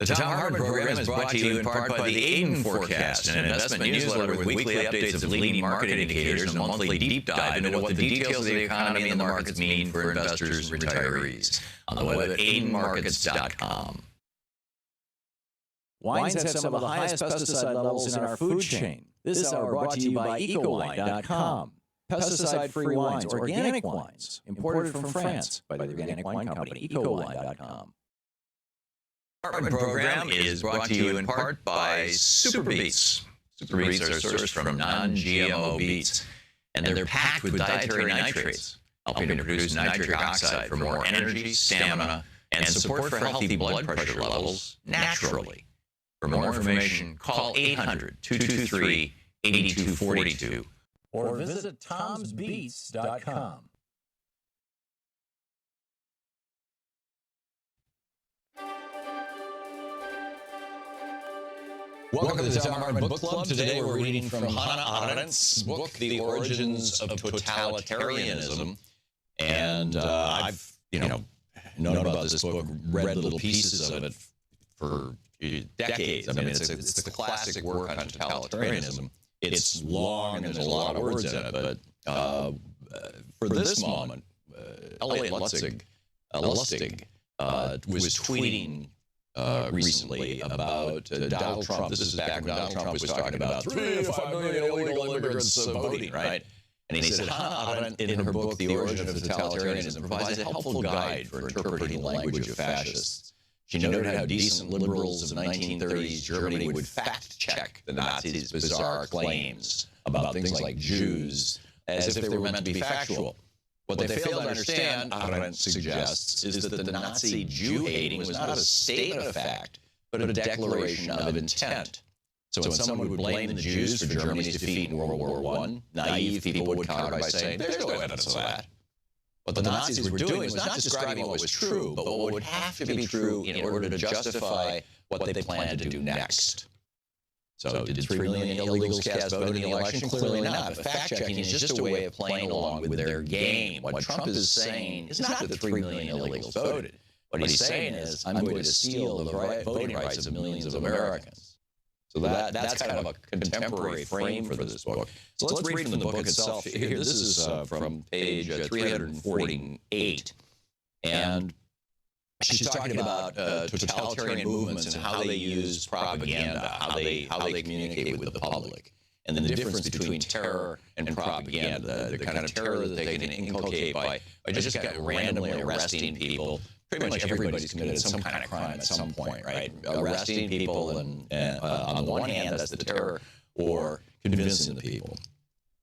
The Thom Hartmann Program is brought to you in part by the Aiden Forecast, an investment newsletter with weekly updates of leading market indicators and a monthly deep dive into what the details of the economy and the markets mean for investors and retirees. On the web at aidenmarkets.com. Wines have some of the highest pesticide levels in our food chain. This hour brought to you by ecowine.com. Pesticide-free wines, organic wines, imported from France by the organic wine company, ecowine.com. Hartmann Program is brought to you in part by Super Beets. Super Beets are sourced from non-GMO beets, and they're packed with dietary nitrates, helping to produce nitric oxide for more energy, stamina, and support for healthy blood pressure levels naturally. For more information, call 800-223-8242 or visit tomsbeets.com. Welcome to the Thom Hartmann Book Club. Today we're reading from Hannah Arendt's book, The Origins of Totalitarianism. And I've, known about this book, read little pieces of it for decades. I mean, it's the classic work on totalitarianism. It's long and there's a lot of words in it, but for this moment, Elliot Lustig was tweeting recently about Donald Trump. This is back when Donald Trump was talking about 3 to 5 million illegal immigrants voting, right? And he said, Hannah Arendt, in her book, The Origin of Totalitarianism, provides a helpful guide for interpreting the language of fascists. She noted how decent liberals of 1930s Germany would fact-check the Nazis' bizarre claims about things like Jews as if they were meant to be factual. What they fail to understand, Arendt suggests, is that the Nazi Jew-hating was not a statement of fact, but a declaration of intent. So when someone would blame the Jews for Germany's defeat in World War I, naive people would counter by saying, there's no evidence of that. What the Nazis were doing was not describing what was true, but what would have to be true in order to justify what they planned to do next. So did 3 million illegals cast vote in the election? Clearly not. But fact-checking is just a way of playing along with their game. What Trump is saying is not that 3 million illegals voted. What he's saying is, I'm going to steal the voting rights of millions of Americans. So that's kind of a contemporary frame for this book. So let's read from the book itself. Here, this is from page 348. And she's talking about totalitarian movements and how they use propaganda, how they communicate with the public, and then the difference between terror and propaganda, the kind of terror that they can inculcate by just kind of randomly arresting people. Pretty much everybody's committed some kind of crime at some point, right? Arresting people, and on the one hand, that's the terror, or convincing the people.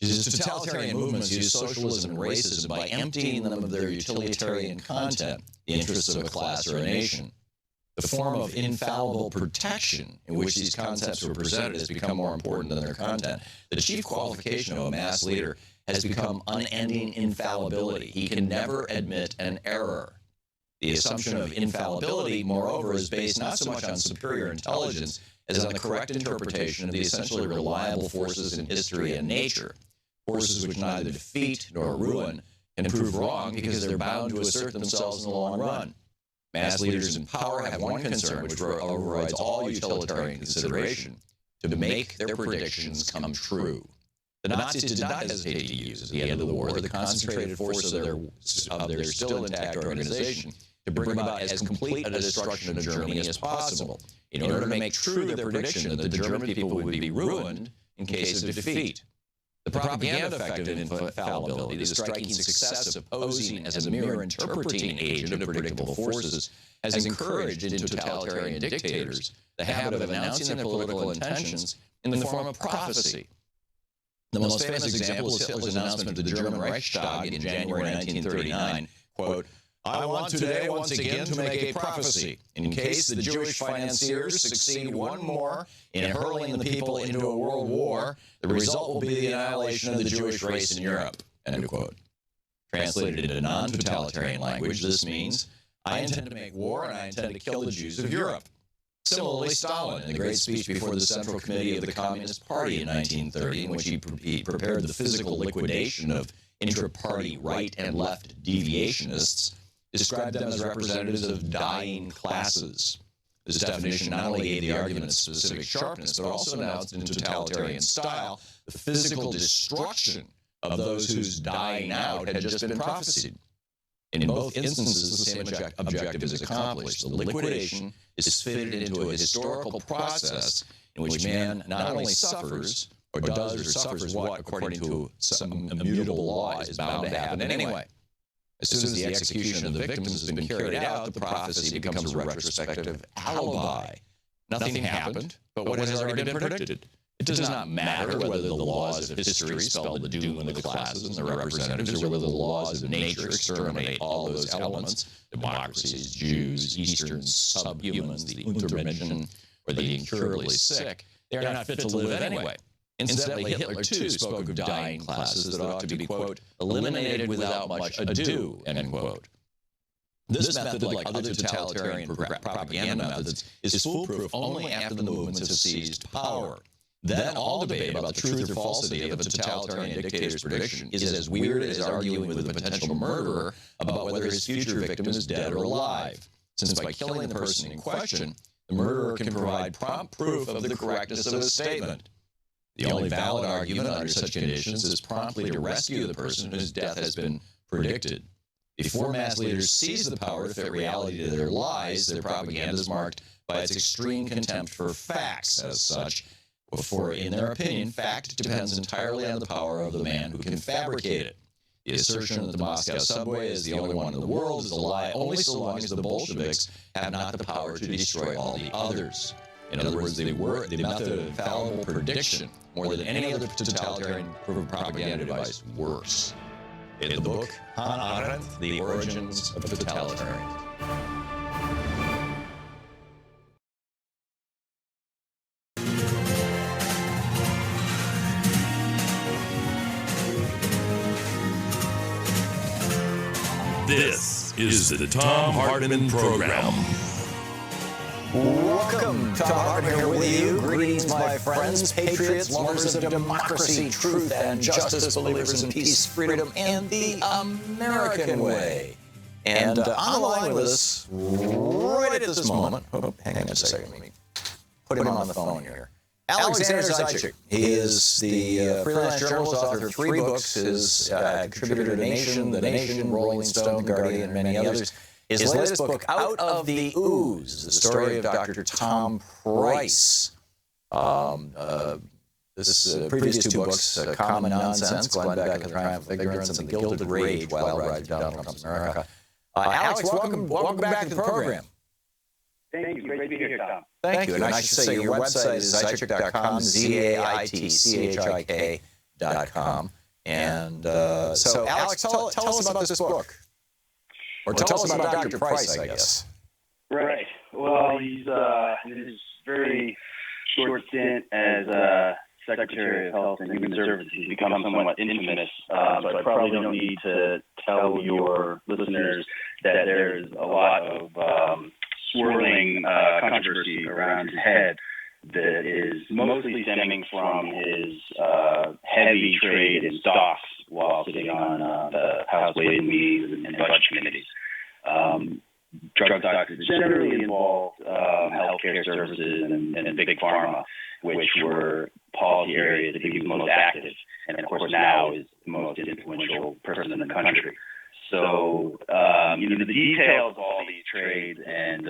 Totalitarian movements use socialism and racism by emptying them of their utilitarian content, the interests of a class or a nation. The form of infallible protection in which these concepts were presented has become more important than their content. The chief qualification of a mass leader has become unending infallibility. He can never admit an error. The assumption of infallibility, moreover, is based not so much on superior intelligence as on the correct interpretation of the essentially reliable forces in history and nature, forces which neither defeat nor ruin can prove wrong because they're bound to assert themselves in the long run. Mass leaders in power have one concern which overrides all utilitarian consideration: to make their predictions come true. The Nazis did not hesitate to use, at the end of the war, the concentrated force of their still intact organization to bring about as complete a destruction of Germany as possible, in order to make true their prediction that the German people would be ruined in case of defeat. The propaganda effect of infallibility, the striking success of posing as a mere interpreting agent of predictable forces, has encouraged in totalitarian dictators the habit of announcing their political intentions in the form of prophecy. The most famous example is Hitler's announcement to the German Reichstag in January 1939, quote, I want today once again to make a prophecy. In case the Jewish financiers succeed one more in hurling the people into a world war, the result will be the annihilation of the Jewish race in Europe, end quote. Translated into non-totalitarian language, this means, I intend to make war and I intend to kill the Jews of Europe. Similarly, Stalin, in the great speech before the Central Committee of the Communist Party in 1930, in which he prepared the physical liquidation of intra-party right and left deviationists, described them as representatives of dying classes. This definition not only gave the argument its specific sharpness, but also announced in totalitarian style the physical destruction of those whose dying out had just been prophesied. In both instances, the same objective is accomplished. The liquidation is fitted into a historical process in which man not only suffers, or does or suffers what, according to some immutable law, is bound to happen anyway. As soon as the execution of the victims has been carried out, the prophecy becomes a retrospective alibi. Nothing happened, but what has already been predicted. It does not matter whether the laws of history spell the doom of the classes and their representatives, or whether the laws of nature exterminate all those elements, democracies, Jews, Eastern subhumans, the Untermenschen, or the incurably sick. They are not fit to live anyway. Incidentally, Hitler, too, spoke of dying classes that ought to be, quote, eliminated without much ado, end quote. This method, like other totalitarian propaganda methods, is foolproof only after the movements have seized power. Then all debate about the truth or falsity of a totalitarian dictator's prediction is as weird as arguing with a potential murderer about whether his future victim is dead or alive, since by killing the person in question, the murderer can provide prompt proof of the correctness of his statement. The only valid argument under such conditions is promptly to rescue the person whose death has been predicted. Before mass leaders seize the power to fit reality to their lies, their propaganda is marked by its extreme contempt for facts as such, for, in their opinion, fact depends entirely on the power of the man who can fabricate it. The assertion that the Moscow subway is the only one in the world is a lie only so long as the Bolsheviks have not the power to destroy all the others. In other words, the method of infallible prediction, more than any other totalitarian propaganda device, works. In the book, Hannah Arendt, The Origins of Totalitarianism. This is the Thom Hartmann Program. Welcome, Thom Hartmann here with you. Greetings, my friends, patriots, lovers of democracy, truth, and justice, believers in peace, freedom, and the American way. And on the line with us, right at this moment, hang on a second, let me put him on the phone here. Alexander Zaitchik. He is the freelance journalist, author of 3 books, is contributor to The Nation, Rolling Stone, The Guardian, and many others. His latest book, Out of the Ooze, the story of Dr. Tom Price. Previous 2 books, Common Nonsense, Glenn Beck and the Triumph of Ignorance, and The Gilded Rage, Wild Ride Through Donald Trump's America. Alex, welcome back to the program. Thank you. Great to be here, Tom. Thank you. And I should say your website is zaitchik.com, zaitchik.com. And so, Alex, tell us about this book. Or tell us about Dr. Price, I guess. Right. Well, he's in his very short stint as Secretary of Health and Human Services, he's become somewhat infamous, but I probably don't need to tell your listeners that there's a lot of swirling controversy around his head that is mostly stemming from his heavy trade in stocks while sitting on the House Ways and Means and budget committees. Drug doctors generally involved healthcare services and big pharma, which were policy areas that he was most active, and of course now is the most influential person in the country. So, the details of all these trades and,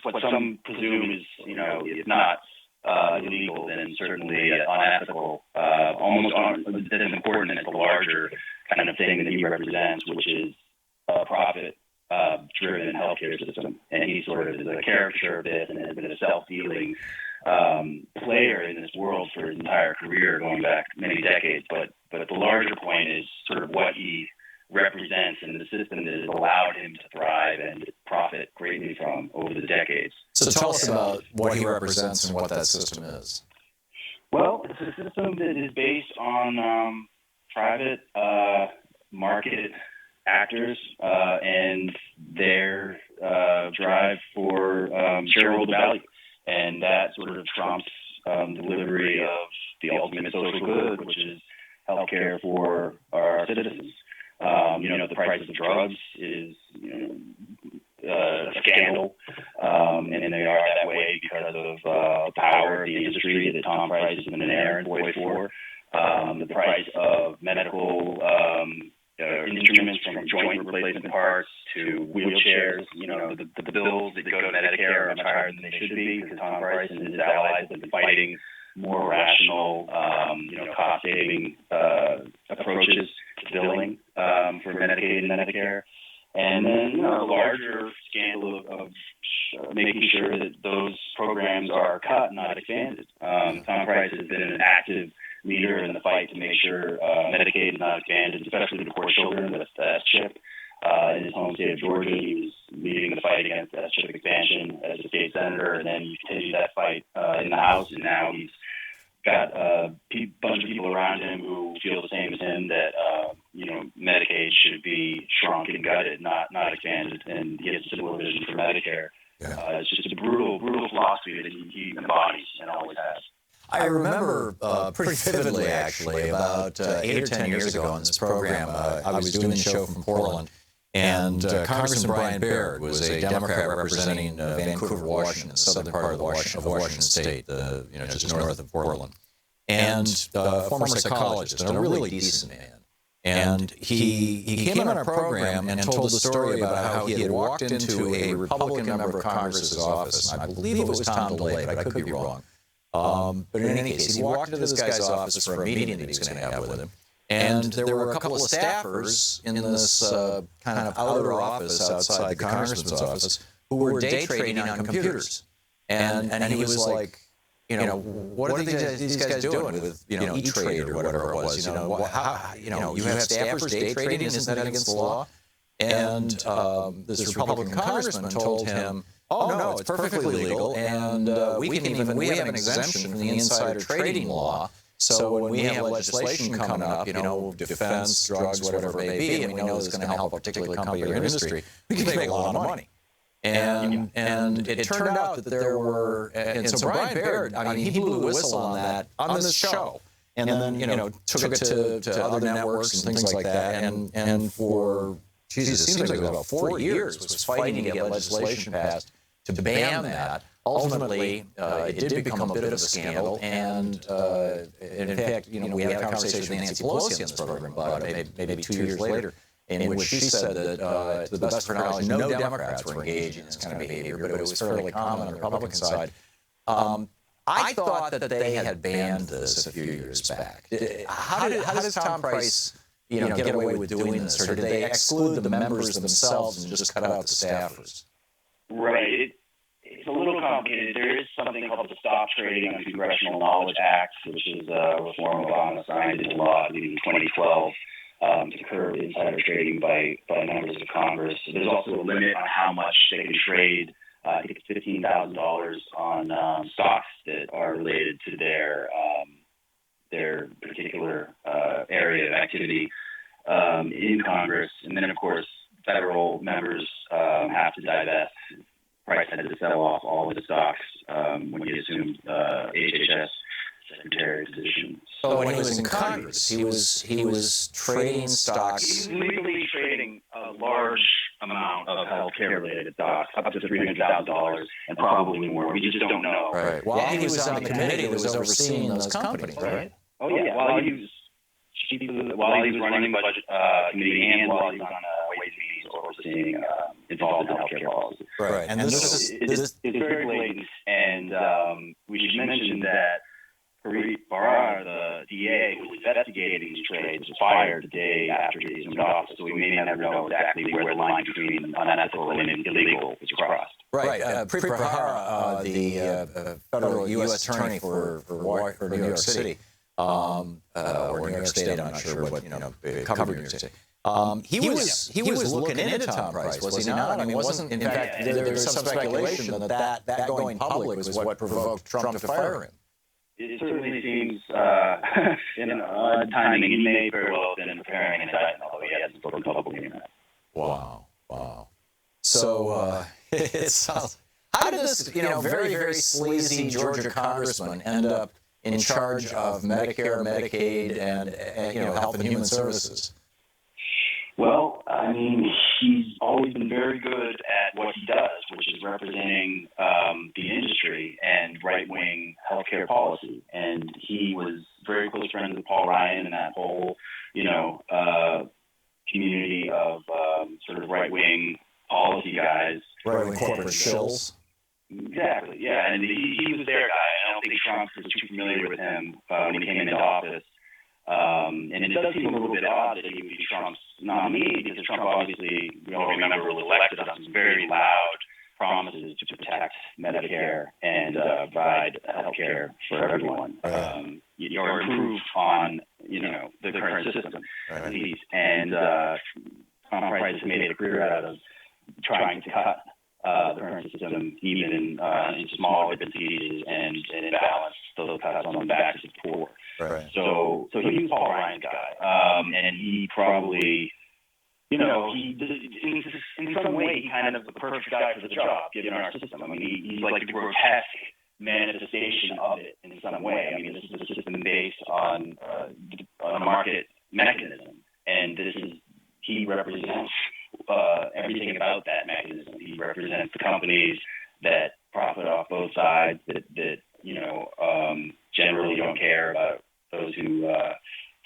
what some presume is, if not illegal, then certainly unethical, almost as important as the larger kind of thing that he represents, which is a profit-driven healthcare system. And he sort of is a caricature of this and has been a self-dealing player in this world for his entire career, going back many decades. But the larger point is sort of what he represents and the system that has allowed him to thrive and profit greatly from over the decades. So tell us about what he represents and what that system is. Well, it's a system that is based on private market actors and their drive for shareholder value. And that sort of trumps delivery of the ultimate social good, which is health care for our citizens. The price of drugs is a scandal, and they are that way because of the power of the industry that Tom Price has been an errand boy for. The price of medical instruments, from joint replacement parts to wheelchairs, the bills that go to Medicare are much higher than they should be, because Tom Price and his allies have been fighting more rational, cost-saving approaches to billing for Medicaid and Medicare. And then a larger scandal of making sure that those programs are cut, not expanded. Tom Price has been an active leader in the fight to make sure Medicaid is not expanded, especially to poor children with S-CHIP. In his home state of Georgia, he was leading the fight against S-CHIP expansion as a state senator, and then he continued that fight in the House, and now he's got a bunch of people around him who feel the same as him, that Medicaid should be shrunk and gutted, not expanded, and he has a similar vision for Medicare. Yeah. It's just a brutal philosophy that he embodies and always has. I remember pretty vividly, actually, about 8 or 10 years ago on this program, I was doing the show from Portland, and Congressman Brian Baird was a Democrat representing Vancouver, Washington, the southern part of Washington State, just north of Portland, and a former psychologist and a really decent man. And he came on our program and told the story about how he had walked into a Republican member of Congress's office, and I believe it was Tom DeLay, but I could be wrong. But in any case, he walked into this guy's office for a meeting that he was going to have with him. And there were a couple of staffers in this kind of outer office outside the congressman's office who were day trading on computers. And he was like, what are these guys doing with, E-Trade or whatever it was? You have staffers day trading, isn't that against the law? And this Republican congressman told him, oh, no, it's perfectly legal, and we have an exemption from the insider trading law. So when we have legislation coming up, defense, drugs, whatever it may be, and we know it's going to help a particular company or industry, we can make a lot of money. And it turned out that there were, and so Brian Baird, he blew the whistle on that on this show, and then took it to other networks and things like that, and for it seems like about 4 years was fighting to get legislation passed to ban that. Ultimately, it did become a bit of a scandal, and in fact, we had a conversation with Nancy Pelosi on this program about it, maybe 2 years later, in which she said that, to the best of her knowledge, no Democrats were engaged in this kind of behavior, but it was fairly common on the Republican side. I thought that they had banned this a few years back. How does Tom Price, get away with doing this, or did they exclude the members themselves and just cut out the staffers? Right. It's a little complicated. There is something called the Stop Trading on Congressional Knowledge Act, which is a reform Obama signed into law in 2012 to curb insider trading by members of Congress. There's also a limit on how much they can trade. I think it's $15,000 on stocks that are related to their particular area of activity in Congress. And then, of course, federal members have to divest. Price had to sell off all of the stocks when he assumed HHS secretary position. So when he was in Congress, he was trading stocks. He was legally trading a large amount of healthcare-related stocks, up to $300,000, and probably more. We just don't know. Right. While he was on the committee that was overseeing those companies, right? Oh yeah. While he was running the budget committee, and while he was on Ways and Means overseeing involved in healthcare policy. Right. And this is very blatant. And we should mention that Fareed Barr, the DA who was investigating these trades, was fired the day after he assumed office. So we may never know exactly where the line between unethical and illegal is crossed. Right. Preet Bharara, the federal U.S. attorney for New York City, or New York State, I'm not sure what, covered New York State. He was looking into Tom Price, was he not? I mean, wasn't, in fact, there's some speculation that going public was what provoked Trump to fire him. It certainly seems in odd timing. He may very well have been preparing an indictment, although he hasn't spoken publicly in that. Wow. So how did this, very, very sleazy Georgia congressman end up in charge of Medicare, Medicaid, and Health and Human Services? Well, I mean, he's always been very good at what he does, which is representing the industry and right-wing healthcare policy. And he was very close friends with Paul Ryan and that whole, community of sort of right-wing policy guys. Right-wing corporate shills. Exactly, yeah. And he was their guy. I don't think Trump was too familiar with him when he came into office. And it does seem a little bit odd that he would be Trump's nominee because Trump obviously, we all remember, was elected on some very loud promises to protect Medicare and provide health care for everyone, or improve on, the current system, at least. And Tom Price has made a career out of trying to cut the current system even in small pieces and balance those cuts on the backs of the poor. Right. So he was Paul Ryan's guy, and he probably, he in some way he kind of the perfect guy for the job given our system. I mean, he's like the grotesque manifestation of it in some way. I mean, this is a system based on a market mechanism, and he represents everything about that mechanism. He represents the companies that profit off both sides, that generally don't care about those who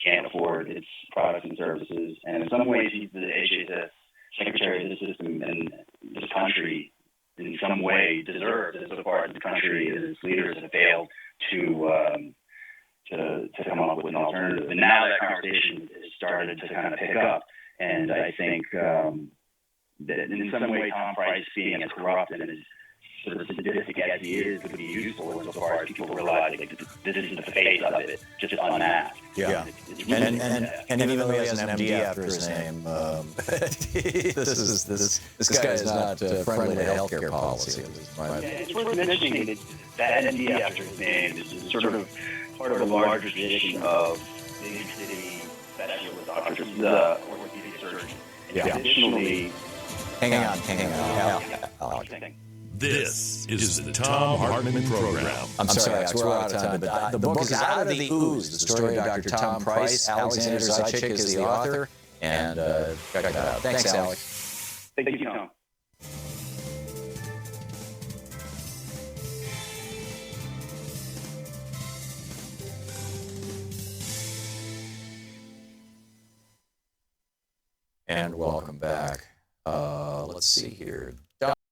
can't afford its products and services. And in some ways, he's the HHS secretary of the system, and this country, in some way, deserves it so far as the country and its leaders have failed to come up with an alternative. And now that conversation has started to kind of pick up. And I think that in some way, Tom Price, being as corrupt and as sort of sadistic as he is, would be useful insofar as people realize this isn't the face of it, just unmasked. Yeah. It's really and even though he has an MD after his name, this guy is not friendly to healthcare policy. It's worth mentioning that MD after his name is sort of part of a larger tradition of big city specialist doctors, orthopedic surgeons. Yeah. Additionally, Hang on. This is the Thom Hartmann Program. I'm sorry, Alex, we're out of time, but the book is Out of the Ooze, the story of Dr. Thom Price. Alexander Zaitchik is the author, and check that out. Thanks, Alex. thank you, Tom. And welcome back. Let's see here.